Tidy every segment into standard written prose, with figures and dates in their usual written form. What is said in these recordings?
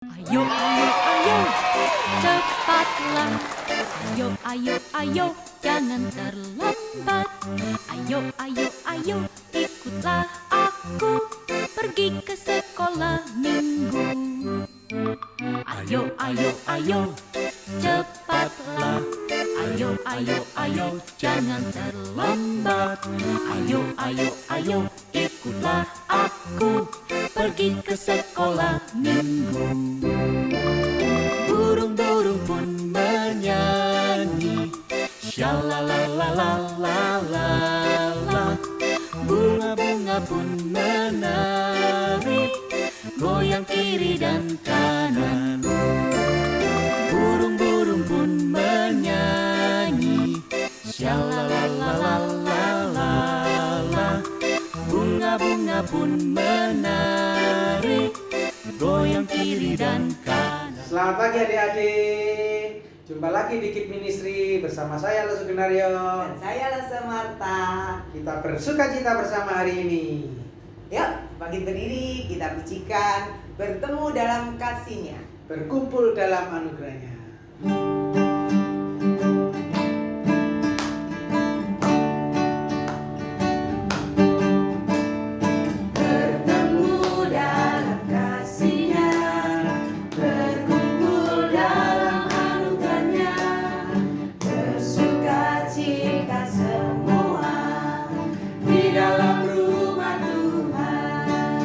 Ayo, ayo, ayo, cepatlah. Ayo, ayo, ayo, jangan terlambat. Ayo, ayo, ayo, ikutlah aku pergi ke sekolah minggu. Ayo, ayo, ayo, cepatlah. Ayo, ayo, ayo, jangan terlambat. Ayo, ayo, ayo, ikutlah aku pergi ke sekolah minggu. Burung-burung pun menyanyi, shalalalalala. Bunga-bunga pun menari, goyang kiri dan kanan. Burung-burung pun menyanyi, shalalalalala. Bunga-bunga pun menari, goyang kiri dan kanan. Selamat pagi adik-adik. Jumpa lagi di Kid Ministry bersama saya Lesu Genario Dan saya Lesa Marta. Kita bersuka cita bersama hari ini. Yuk, bangkit berdiri, kita pujikan bertemu dalam kasih-Nya. Berkumpul dalam anugerahnya. Bertemu dalam kasih-Nya, berkumpul dalam anugerahnya, bersuka cita semua di dalam rumah Tuhan.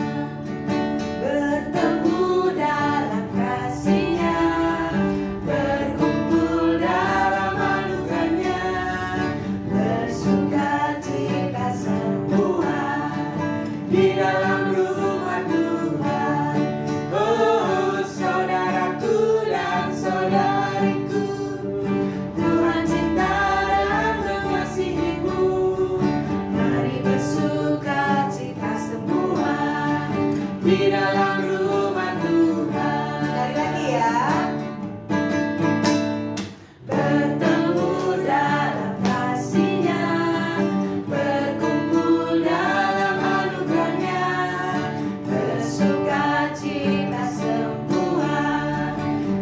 Bertemu dalam kasih-Nya, berkumpul dalam anugerahnya, bersuka cita semua di dalam rumah Tuhan. Oh, saudaraku dan saudariku, Tuhan cinta dan mengasihimu. Mari bersuka cita semua di dalam rumah Tuhan. Sekali lagi ya. Bertemu dalam kasih-Nya, berkumpul dalam anugerahnya, bersuka cita semua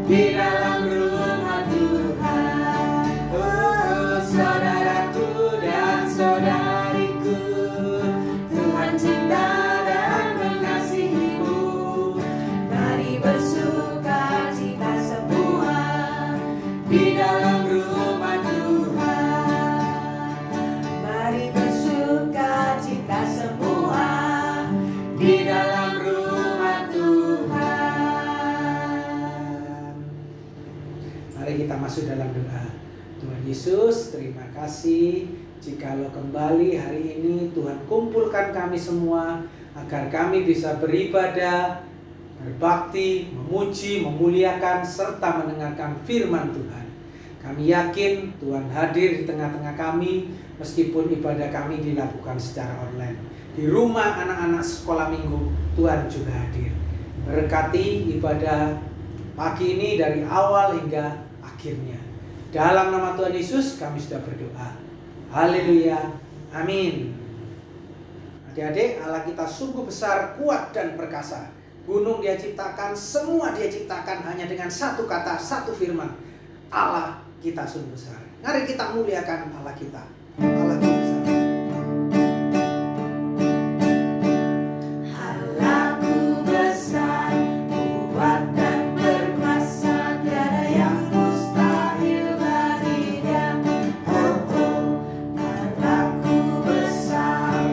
di dalam rumah Tuhan. Oh, saudaraku dan saudariku, Tuhan cinta dan mengasihimu. Mari bersuka cita semua di dalam rumah Tuhan. Mari bersuka cita semua di dalam rumah Tuhan. Mari kita masuk dalam doa. Tuhan Yesus, terima kasih jikalau kembali hari ini Tuhan kumpulkan kami semua agar kami bisa beribadah, berbakti, memuji, memuliakan, serta mendengarkan firman Tuhan. Kami yakin Tuhan hadir di tengah-tengah kami meskipun ibadah kami dilakukan secara online. Di rumah anak-anak sekolah minggu, Tuhan juga hadir. Berkati ibadah pagi ini dari awal hingga akhirnya. Dalam nama Tuhan Yesus kami sudah berdoa. Haleluya. Amin. Adik-adik, Allah kita sungguh besar, kuat dan perkasa. Gunung Dia ciptakan, semua Dia ciptakan hanya dengan satu kata, satu firman. Allah kita sungguh besar. Mari kita muliakan Allah kita. Allah kita besar. Allahku besar, kuat dan berkuasa, tiada yang mustahil bagi Dia. Oh, oh, Allahku besar,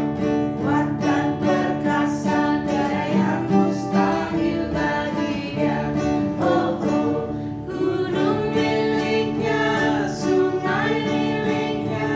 kuat dan perkasa, tiada yang mustahil bagi Dia. Oh, oh, gunung miliknya, sungai miliknya,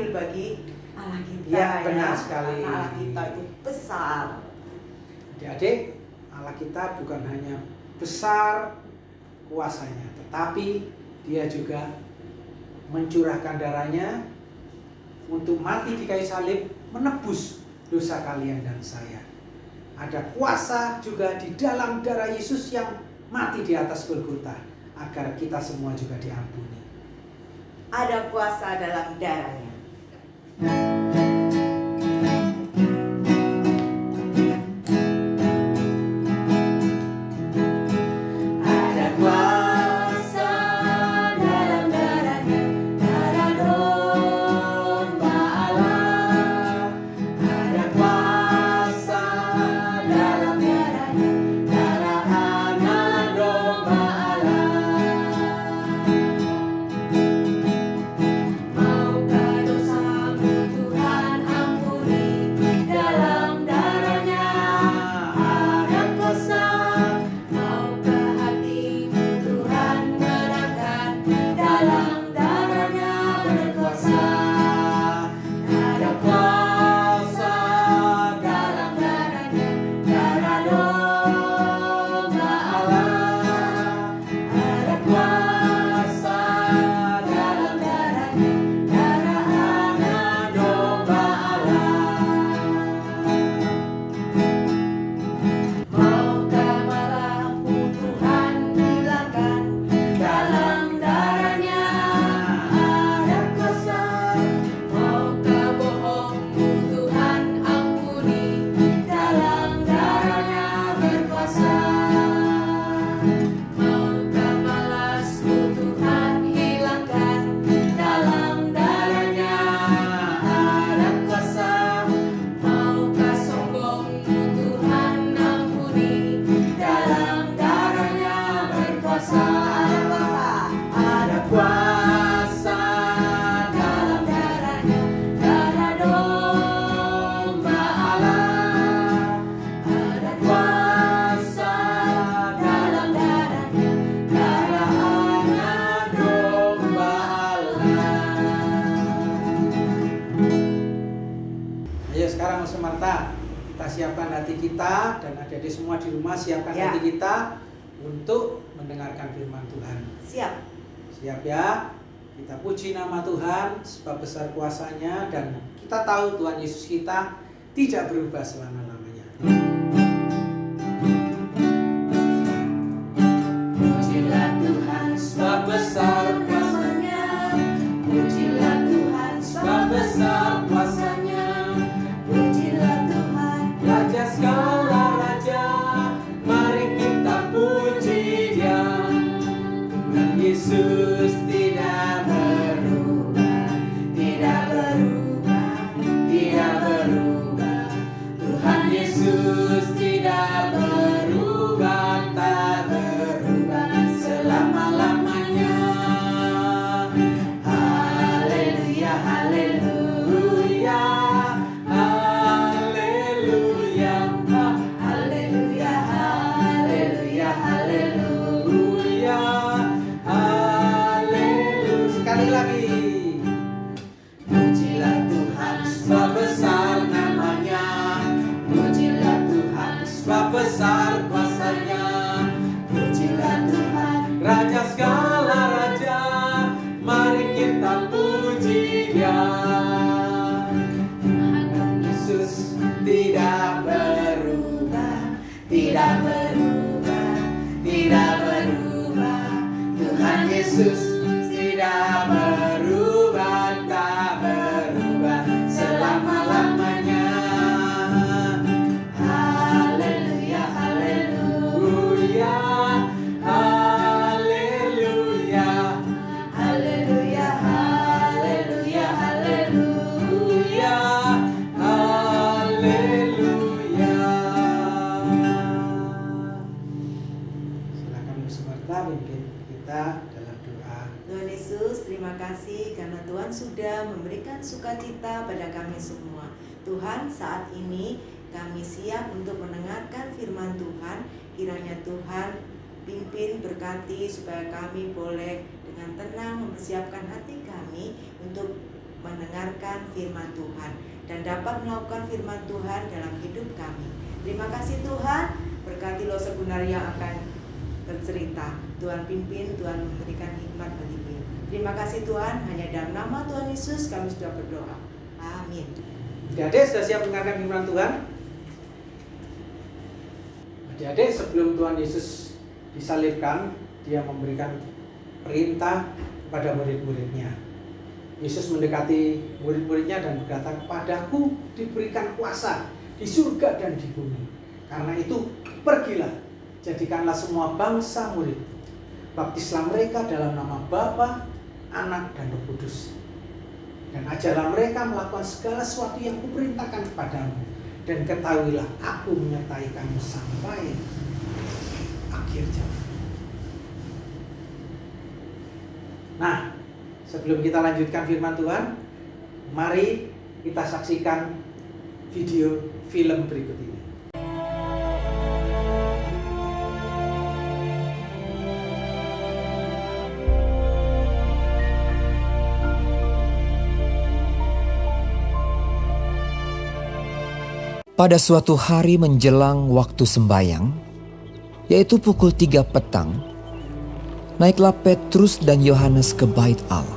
adil bagi Allah kita. Ya, benar sekali. Karena Allah kita itu besar. Adik-adik, Allah kita bukan hanya besar kuasanya, tetapi Dia juga mencurahkan darahnya untuk mati di kayu salib, menebus dosa kalian dan saya. Ada kuasa juga di dalam darah Yesus yang mati di atas Golgota, agar kita semua juga diampuni. Ada kuasa dalam darahnya. Ada kuasa dalam darahnya, darah domba Allah. Ada kuasa dalam darahnya, darah anak domba Allah. Maukah dosamu Tuhan ampuni, dalam darahnya ada kuasa. Maukah hatimu Tuhan menangkan, dalam darahnya berkuasa. Ada kuasa dalam darahnya, darah domba Allah. Ada kuasa dalam darahnya, darah anak domba Allah. Maukah malahmu Tuhan hilangkan, dalam darahnya ada kuasa. Maukah bohongmu Tuhan ampuni, dalam darahnya berkuasa. Maukah malasmu Tuhan hilangkan, dalam darahnya ada kuasa. Maukah sombongmu Tuhan ampuni, dalam darahnya berkuasa. Ada kuasa dalam darahnya, darah domba Allah. Ada kuasa dalam darahnya, darah anak domba Allah. Ayo sekarang Mas Marta, kita siapkan hati kita, dan adik-adik semua di rumah siapkan Ya. hati kita untuk mendengarkan firman Tuhan. Siap. Siap ya? Kita puji nama Tuhan sebab besar kuasanya, dan kita tahu Tuhan Yesus kita tidak berubah selama-lamanya. Pujilah Tuhan sebab besar kuasa-Nya. Pujilah Tuhan sebab besar kuasa-Nya. Pujilah Tuhan Raja segala raja, mari kita puji Dia. Tuhan Yesus tidak berubah, tidak berubah, tidak berubah. Tuhan Yesus tidak berubah, tak berubah selama-lamanya. Haleluya, haleluya, haleluya, Haleluya, haleluya, haleluya, haleluya. Sekali lagi. Pujilah Tuhan sebab besar namanya. Pujilah Tuhan sebab besar kuasanya. Pujilah Tuhan Raja segala raja, mari kita puji Dia. Tuhan Yesus tidak berubah, tidak berubah, tidak berubah. Tuhan Yesus tidak berubah, tak berubah selama-lamanya. Haleluya, haleluya, haleluya, haleluya, haleluya, haleluya, haleluya. Silakan Bu Sumarta pimpin kita dalam doa. Tuhan Yesus, terima kasih karena Tuhan sudah memberikan sukacita pada kami semua. Tuhan, saat ini kami siap untuk mendengarkan firman Tuhan. Kiranya Tuhan pimpin, berkati supaya kami boleh dengan tenang mempersiapkan hati kami untuk mendengarkan firman Tuhan dan dapat melakukan firman Tuhan dalam hidup kami. Terima kasih Tuhan, berkati lo sebenarnya yang akan bercerita. Tuhan pimpin, Tuhan memberikan hikmat bagi kami. Terima kasih Tuhan, hanya dalam nama Tuhan Yesus kami sudah berdoa. Amin. Adik-adik sudah siap mendengarkan firman Tuhan? Adik-adik, sebelum Tuhan Yesus disalibkan, dia memberikan perintah kepada murid-muridnya. Yesus mendekati murid-muridnya dan berkata, "Kepadaku diberikan kuasa di surga dan di bumi. Karena itu, pergilah, jadikanlah semua bangsa murid. Baptislah mereka dalam nama Bapa, Anak, dan Roh Kudus. Dan ajarlah mereka melakukan segala sesuatu yang kuperintahkan kepadamu. Dan ketahuilah, aku menyertai kamu sampai akhir zaman." Nah, sebelum kita lanjutkan firman Tuhan, mari kita saksikan video film berikut ini. Pada suatu hari menjelang waktu sembayang, yaitu pukul 3 petang, naiklah Petrus dan Yohanes ke bait Allah.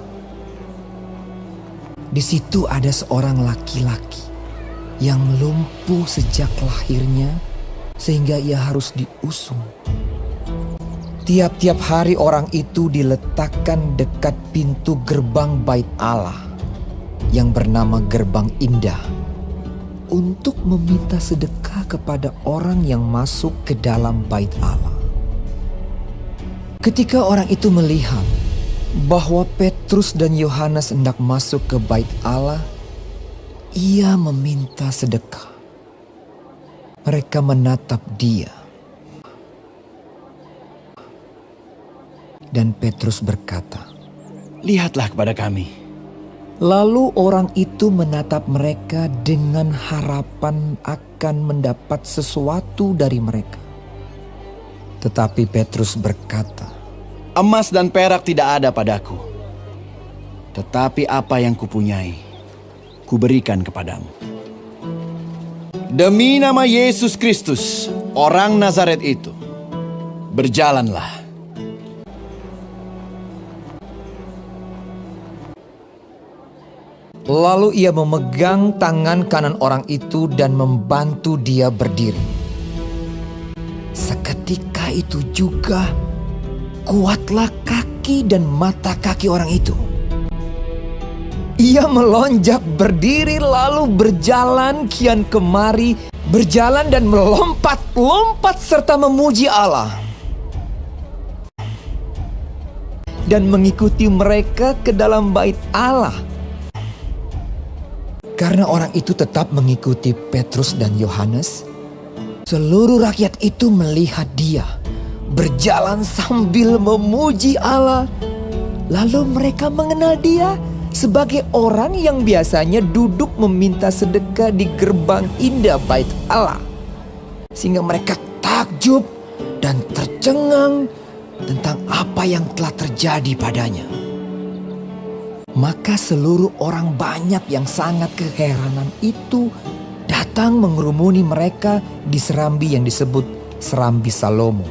Di situ ada seorang laki-laki yang lumpuh sejak lahirnya sehingga ia harus diusung. Tiap-tiap hari orang itu diletakkan dekat pintu gerbang bait Allah yang bernama Gerbang Indah untuk meminta sedekah kepada orang yang masuk ke dalam bait Allah. Ketika orang itu melihat bahwa Petrus dan Yohanes hendak masuk ke bait Allah, ia meminta sedekah. Mereka menatap dia. Dan Petrus berkata, "Lihatlah kepada kami." lalu orang itu menatap mereka dengan harapan akan mendapat sesuatu dari mereka. Tetapi Petrus berkata, "Emas dan perak tidak ada padaku, tetapi apa yang kupunyai, kuberikan kepadamu. Demi nama Yesus Kristus, orang Nazaret itu, berjalanlah." Lalu ia memegang tangan kanan orang itu dan membantu dia berdiri. Seketika itu juga kuatlah kaki dan mata kaki orang itu. Ia melonjak berdiri lalu berjalan kian kemari, berjalan dan melompat-lompat serta memuji Allah. Dan mengikuti mereka ke dalam bait Allah. Karena orang itu tetap mengikuti Petrus dan Yohanes, seluruh rakyat itu melihat dia berjalan sambil memuji Allah. Lalu mereka mengenal dia sebagai orang yang biasanya duduk meminta sedekah di gerbang indah bait Allah. Sehingga mereka takjub dan tercengang tentang apa yang telah terjadi padanya. Maka seluruh orang banyak yang sangat keheranan itu datang mengerumuni mereka di serambi yang disebut Serambi Salomo.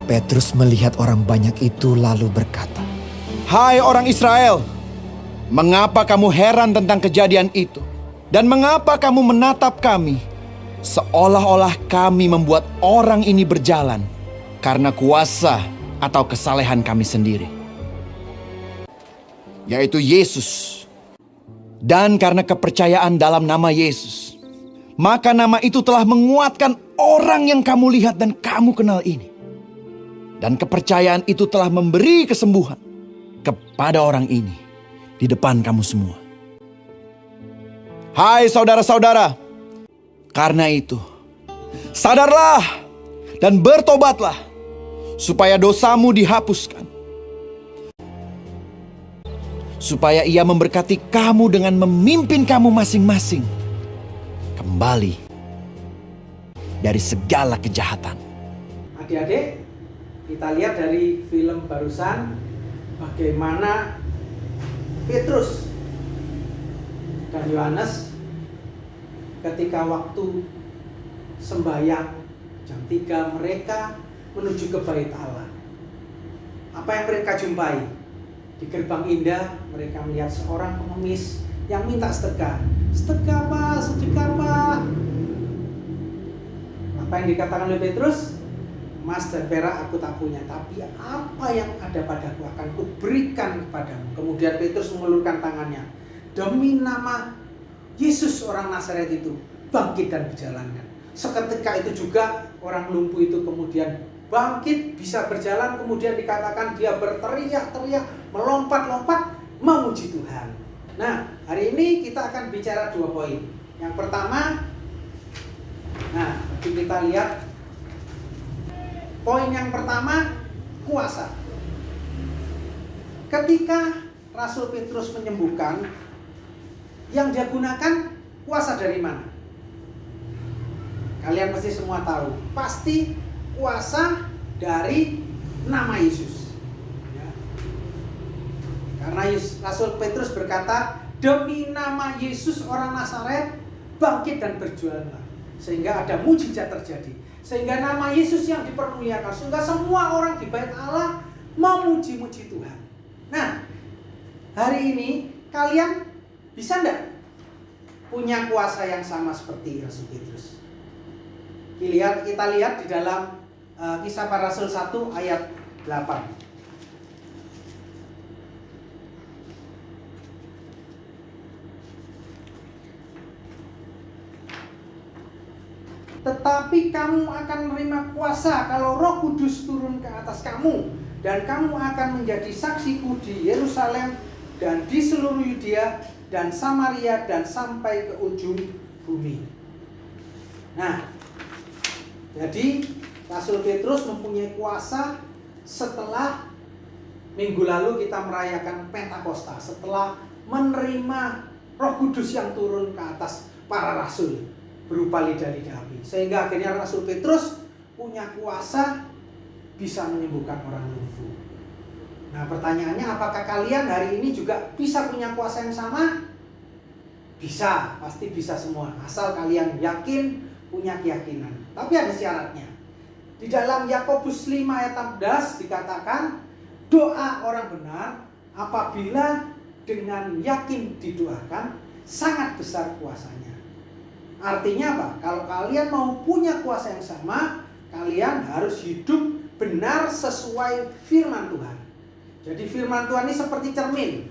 Petrus melihat orang banyak itu lalu berkata, "Hai orang Israel, mengapa kamu heran tentang kejadian itu? Dan mengapa kamu menatap kami seolah-olah kami membuat orang ini berjalan karena kuasa atau kesalehan kami sendiri? Yaitu Yesus. Dan karena kepercayaan dalam nama Yesus, maka nama itu telah menguatkan orang yang kamu lihat dan kamu kenal ini. Dan kepercayaan itu telah memberi kesembuhan kepada orang ini di depan kamu semua. Hai saudara-saudara, karena itu sadarlah dan bertobatlah supaya dosamu dihapuskan, supaya Ia memberkati kamu dengan memimpin kamu masing-masing kembali dari segala kejahatan." Adik-adik, kita lihat dari film barusan bagaimana Petrus dan Yohanes ketika waktu sembahyang jam 3 mereka menuju ke bait Allah. Apa yang mereka jumpai? Di gerbang indah mereka melihat seorang pengemis yang minta sedekah. Sedekah Pak, sedekah Pak. Apa yang dikatakan oleh Petrus? Emas dan perak aku tak punya, tapi apa yang ada padaku akan kuberikan kepadamu. Kemudian Petrus mengulurkan tangannya. Demi nama Yesus orang Nazaret itu, bangkit dan berjalankan. Seketika itu juga orang lumpuh itu kemudian bangkit, bisa berjalan, kemudian dikatakan dia berteriak-teriak, melompat-lompat, memuji Tuhan. Nah, hari ini kita akan bicara 2 poin. Yang pertama, nah, kita lihat poin yang pertama, kuasa. Ketika Rasul Petrus menyembuhkan, yang dia gunakan kuasa dari mana? Kalian pasti semua tahu, pasti kuasa dari nama Yesus. Ya. Karena Rasul Petrus berkata, demi nama Yesus orang Nazaret, bangkit dan berjuanglah. Sehingga ada mujizat terjadi. Sehingga nama Yesus yang dipermuliakan. Sehingga semua orang di bait Allah memuji-muji Tuhan. Nah, hari ini kalian bisa enggak punya kuasa yang sama seperti Rasul Petrus? Kita lihat di dalam Kisah Para Rasul 1 ayat 8. Tetapi kamu akan menerima kuasa kalau Roh Kudus turun ke atas kamu, dan kamu akan menjadi saksiku di Yerusalem dan di seluruh Yudea dan Samaria dan sampai ke ujung bumi. Nah, jadi Rasul Petrus mempunyai kuasa setelah minggu lalu kita merayakan Pentakosta, setelah menerima Roh Kudus yang turun ke atas para rasul berupa lidah-lidah api. Sehingga akhirnya Rasul Petrus punya kuasa bisa menyembuhkan orang lumpuh. Nah, pertanyaannya, apakah kalian hari ini juga bisa punya kuasa yang sama? Bisa, pasti bisa semua. Asal kalian yakin, punya keyakinan. Tapi ada syaratnya. Di dalam Yakobus 5 ayat 16 dikatakan, doa orang benar apabila dengan yakin didoakan, sangat besar kuasanya. Artinya apa? Kalau kalian mau punya kuasa yang sama, kalian harus hidup benar sesuai firman Tuhan. Jadi firman Tuhan ini seperti cermin.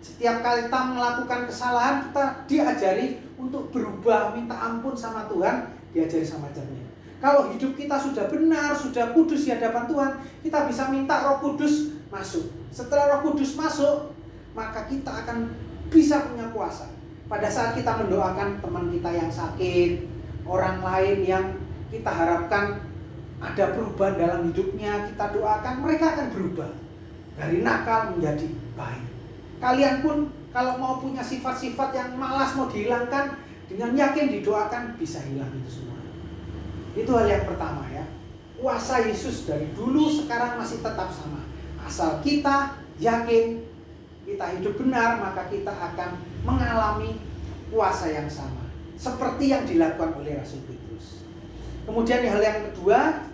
Setiap kali kita melakukan kesalahan, kita diajari untuk berubah, minta ampun sama Tuhan, diajari sama cermin. Kalau hidup kita sudah benar, sudah kudus di hadapan Tuhan, kita bisa minta Roh Kudus masuk. Setelah Roh Kudus masuk, maka kita akan bisa punya kuasa. Pada saat kita mendoakan teman kita yang sakit, orang lain yang kita harapkan ada perubahan dalam hidupnya, kita doakan, mereka akan berubah dari nakal menjadi baik. Kalian pun kalau mau punya sifat-sifat yang malas mau dihilangkan, dengan yakin didoakan bisa hilang itu semua. Itu hal yang pertama ya. Kuasa Yesus dari dulu sekarang masih tetap sama. Asal kita yakin, kita hidup benar, maka kita akan mengalami kuasa yang sama seperti yang dilakukan oleh Rasul Petrus. Kemudian hal yang kedua,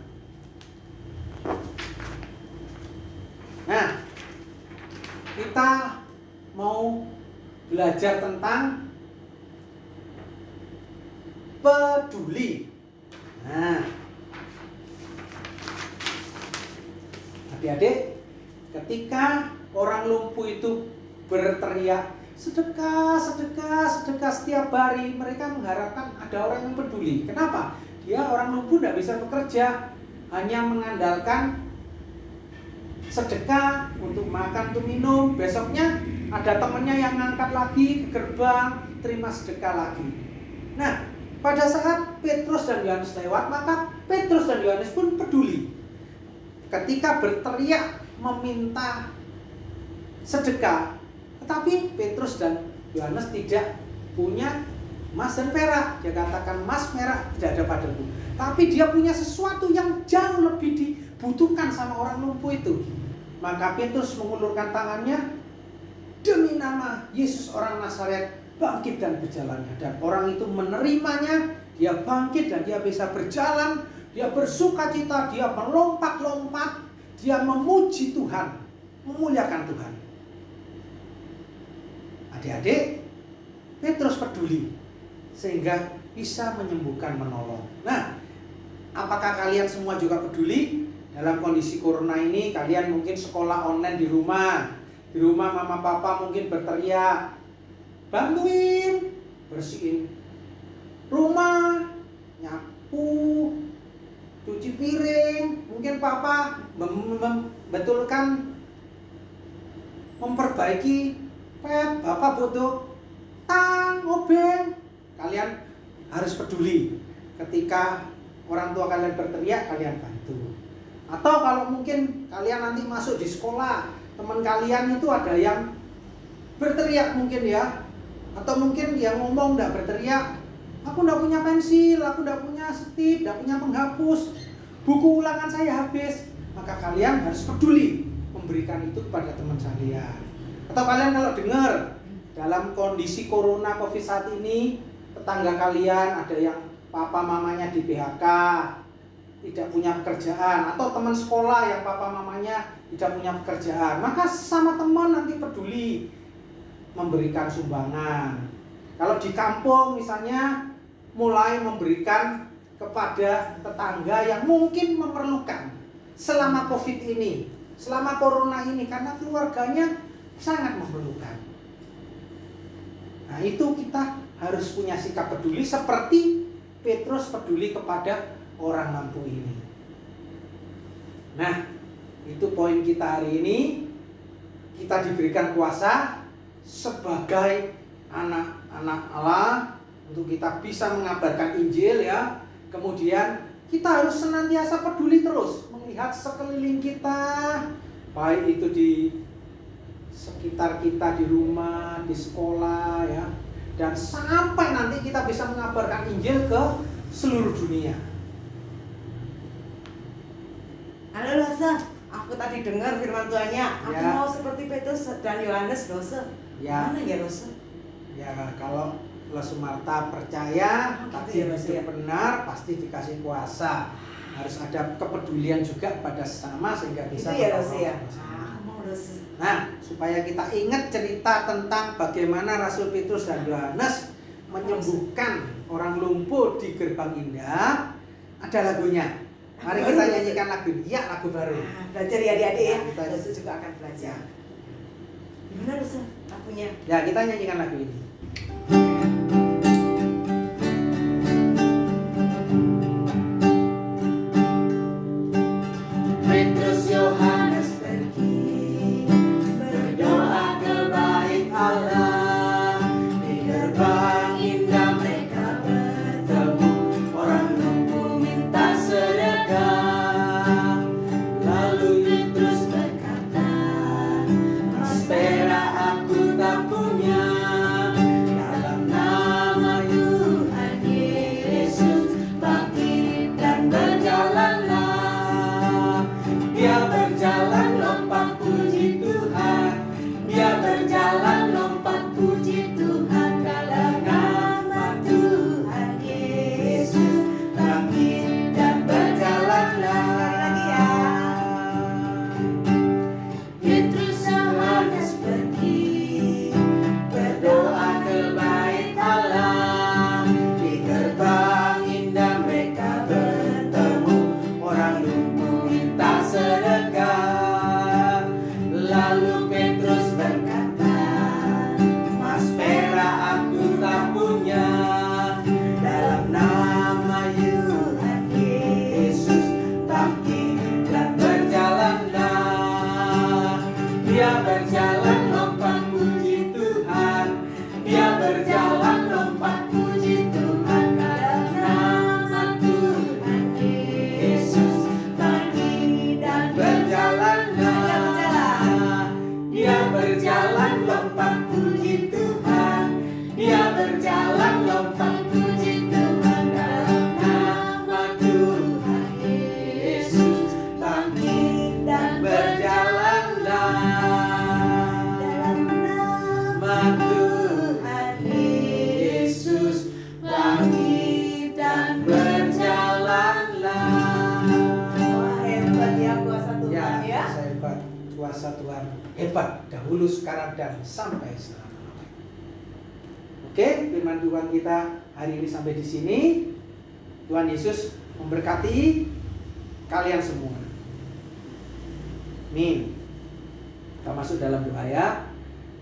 nah, kita mau belajar tentang peduli. Nah, adik-adik, ketika orang lumpuh itu berteriak sedekah, sedekah, sedekah setiap hari, mereka mengharapkan ada orang yang peduli. Kenapa? Dia orang lumpuh tidak bisa bekerja, hanya mengandalkan sedekah untuk makan, untuk minum. Besoknya ada temannya yang ngangkat lagi ke gerbang, terima sedekah lagi. Nah, pada saat Petrus dan Yohanes lewat, maka Petrus dan Yohanes pun peduli. Ketika berteriak meminta sedekah, tetapi Petrus dan Yohanes tidak punya emas dan perak. Dia katakan, emas perak tidak ada padaku. Tapi dia punya sesuatu yang jauh lebih dibutuhkan sama orang lumpuh itu. Maka Petrus mengulurkan tangannya, demi nama Yesus orang Nazaret, bangkit dan berjalannya. Dan orang itu menerimanya, dia bangkit dan dia bisa berjalan, dia bersuka cita, dia melompat-lompat, dia memuji Tuhan, memuliakan Tuhan. Adik-adik, Petrus peduli sehingga bisa menyembuhkan, menolong. Nah, apakah kalian semua juga peduli? Dalam kondisi corona ini kalian mungkin sekolah online di rumah. Di rumah mama papa mungkin berteriak, bantuin bersihin rumah, nyapu, cuci piring. Mungkin papa membetulkan, memperbaiki pet. Bapak butuh tang, obeng. Kalian harus peduli. Ketika orang tua kalian berteriak, kalian bantu. Atau kalau mungkin kalian nanti masuk di sekolah, teman kalian itu ada yang berteriak mungkin ya, atau mungkin yang ngomong enggak berteriak, aku enggak punya pensil, aku enggak punya stip, enggak punya penghapus, buku ulangan saya habis. Maka kalian harus peduli memberikan itu kepada teman kalian. Atau kalian kalau dengar dalam kondisi corona covid saat ini, tetangga kalian ada yang papa mamanya di PHK, tidak punya pekerjaan, atau teman sekolah yang papa mamanya tidak punya pekerjaan, maka sama teman nanti peduli memberikan sumbangan. Kalau di kampung misalnya mulai memberikan kepada tetangga yang mungkin memerlukan selama Covid ini, selama Corona ini, karena keluarganya sangat memerlukan. Nah, itu kita harus punya sikap peduli seperti Petrus peduli kepada orang mampu ini. Nah, itu poin kita hari ini. Kita diberikan kuasa sebagai anak-anak Allah untuk kita bisa mengabarkan Injil ya. Kemudian kita harus senantiasa peduli terus melihat sekeliling kita, baik itu di sekitar kita, di rumah, di sekolah ya, dan sampai nanti kita bisa mengabarkan Injil ke seluruh dunia. Halo Lose, aku tadi dengar firman Tuhannya, aku Ya. mau seperti Petrus dan Yohanes, Lose. Ya. Mana ya Lose? Ya, kalau Lose Marta percaya, Gitu tapi ya, Mas, itu ya. benar, pasti dikasih kuasa. Harus ada kepedulian juga pada sesama sehingga bisa Itu ya Lose menolong ya. sesama. Aku mau Lose. Nah, supaya kita ingat cerita tentang bagaimana Rasul Petrus dan Yohanes menyembuhkan orang lumpuh di Gerbang Indah, ada lagunya. Mari kita nyanyikan lagu ini. Ya, lagu baru. Belajar ya adik-adik ya. Nah, kita- Lose juga akan belajar. Gimana Lose lagunya? Ya, kita nyanyikan lagu ini. Petrus Yohanes pergi berdoa ke bait Allah. Di gerbang indah mereka bertemu, orang lumpuh minta sedekah. Lalu Petrus berkata, mas perak aku tak punya, dahulu, sekarang, dan sampai selama-lamanya. Oke, firman Tuhan kita hari ini sampai di sini. Tuhan Yesus memberkati kalian semua. Amin. Kita masuk dalam doa ya.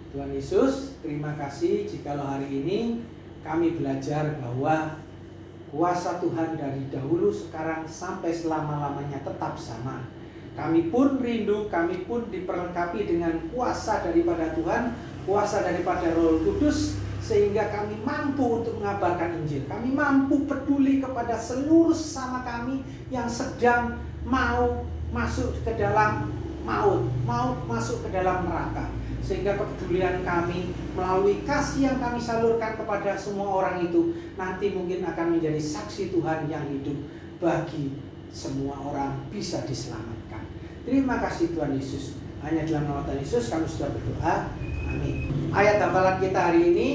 Tuhan Yesus, terima kasih jikalau hari ini kami belajar bahwa kuasa Tuhan dari dahulu, sekarang, sampai selama-lamanya tetap sama. Kami pun rindu, kami pun diperlengkapi dengan kuasa daripada Tuhan, kuasa daripada Roh Kudus, sehingga kami mampu untuk mengabarkan Injil. Kami mampu peduli kepada seluruh sesama kami yang sedang mau masuk ke dalam maut, mau masuk ke dalam neraka. Sehingga kepedulian kami melalui kasih yang kami salurkan kepada semua orang itu nanti mungkin akan menjadi saksi Tuhan yang hidup bagi semua orang bisa diselamatkan. Terima kasih Tuhan Yesus. Hanya dalam nama Tuhan Yesus kami sudah berdoa. Amin. Ayat hafalan kita hari ini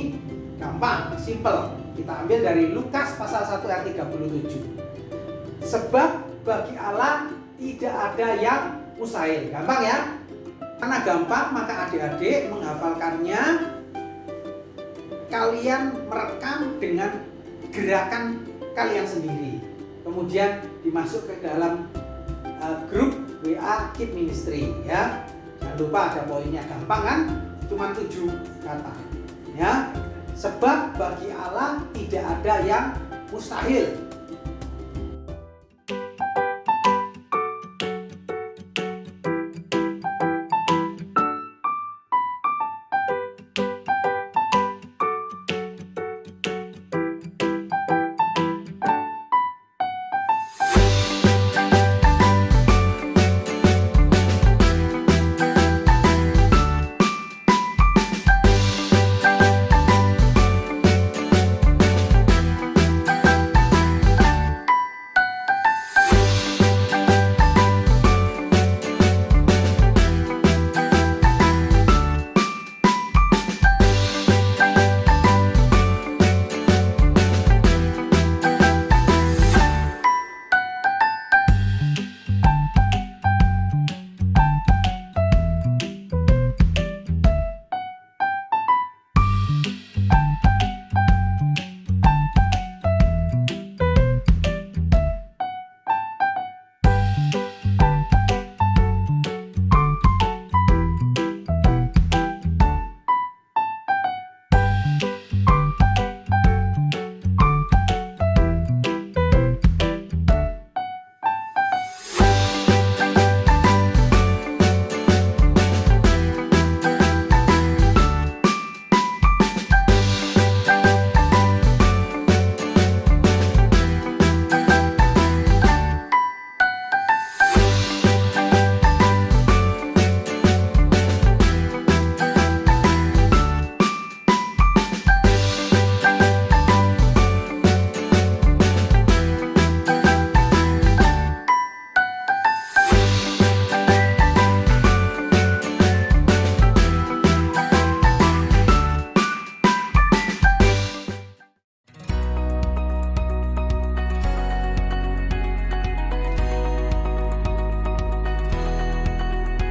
gampang, simple. Kita ambil dari Lukas pasal 1 ayat 37. Sebab bagi Allah tidak ada yang mustahil. Gampang ya? Karena gampang, maka adik-adik menghafalkannya, kalian merekam dengan gerakan kalian sendiri. Kemudian dimasuk ke dalam grup WA Kid Ministry ya. Jangan lupa ada poinnya, gampang kan? Cuma 7 kata. Ya. Sebab bagi Allah tidak ada yang mustahil.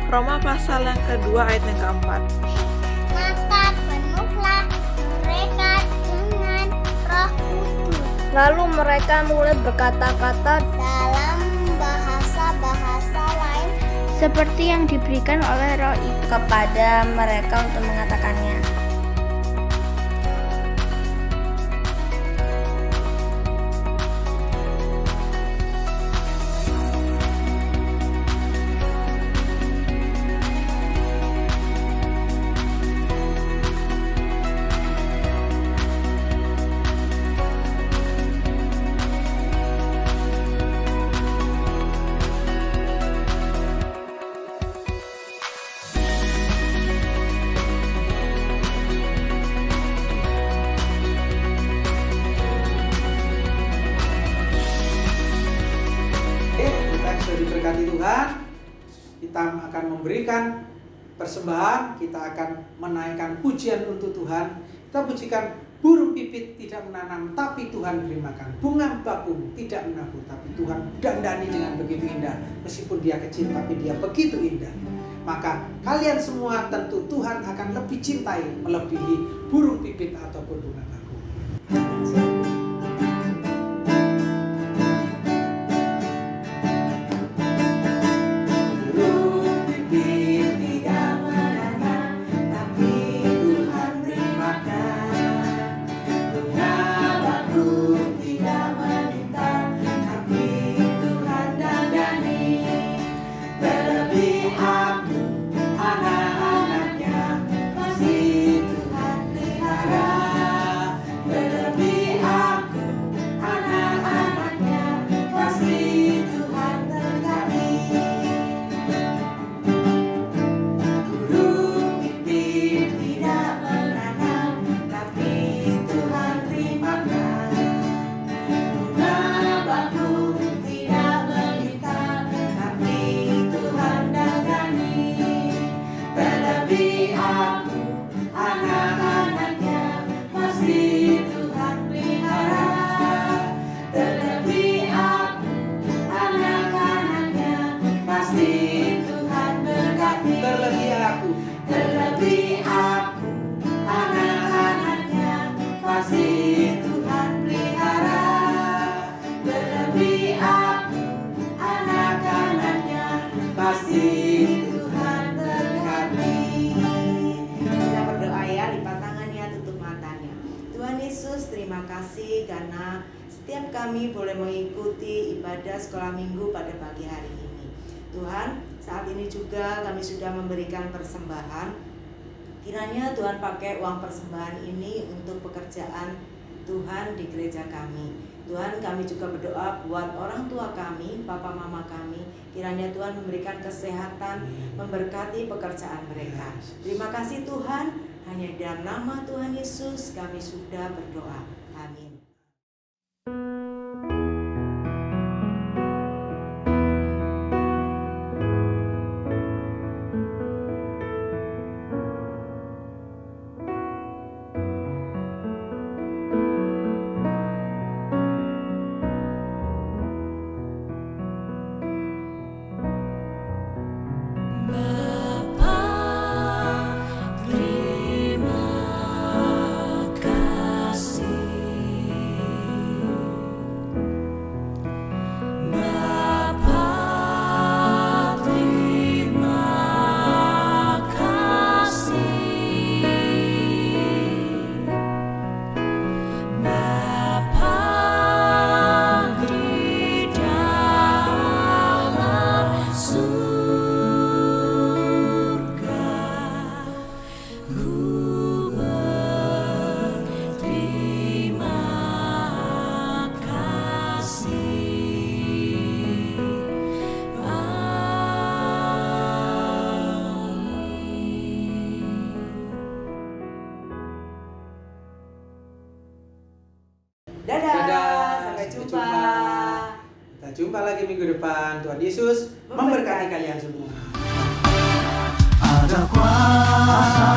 Roma pasal yang kedua ayat yang keempat. Maka penuhlah mereka dengan Roh Kudus. Lalu mereka mulai berkata-kata Dalam bahasa-bahasa lain seperti yang diberikan oleh Roh itu kepada mereka untuk mengatakannya. Diberkati Tuhan, kita akan memberikan persembahan, kita akan menaikkan pujian untuk Tuhan. Kita pujikan burung pipit tidak menanam, tapi Tuhan beri makan. Bunga bakung tidak menabur, tapi Tuhan dandani dengan begitu indah. Meskipun dia kecil, tapi dia begitu indah. maka kalian semua tentu Tuhan akan lebih cintai melebihi burung pipit ataupun bunga bakung. Burung pipit tidak menanam, tapi Tuhan beri makan. Bunga bakung tidak meminta, tapi Tuhan dandani. Terlebih aku, anak-anaknya, pasti Tuhan pelihara. Terlebih aku, anak-anaknya, pasti Tuhan berkati. Burung pipit tidak menanam, tapi Tuhan beri makan. Bunga bakung tidak meminta, tapi Tuhan dandani. Terlebih aku, anak-anaknya, pasti Tuhan pelihara. Terlebih aku, anak-anaknya, pasti Tuhan berkati. Terlebih aku, Terlebih aku, anak-anaknya, pasti Tuhan pelihara. Terlebih aku, anak-anaknya, pasti Tuhan berkati. Kita berdoa ya, lipat tangannya, tutup matanya. Tuhan Yesus, terima kasih karena setiap kami boleh mengikuti ibadah sekolah minggu pada pagi hari ini. Tuhan, saat ini juga kami sudah memberikan persembahan. Kiranya Tuhan pakai uang persembahan ini untuk pekerjaan Tuhan di gereja kami. Tuhan, kami juga berdoa buat orang tua kami, papa mama kami. Kiranya Tuhan memberikan kesehatan, memberkati pekerjaan mereka. Terima kasih Tuhan, hanya di dalam nama Tuhan Yesus kami sudah berdoa. Amin. Bapa, terima kasih. Bapa, terima kasih. Bapa di dalam surga, ku berterima kasih. Dadah, Dadah, sampai sampai jumpa. kita jumpa lagi minggu depan. Tuhan Yesus memberkati kalian semua. Ada kuasa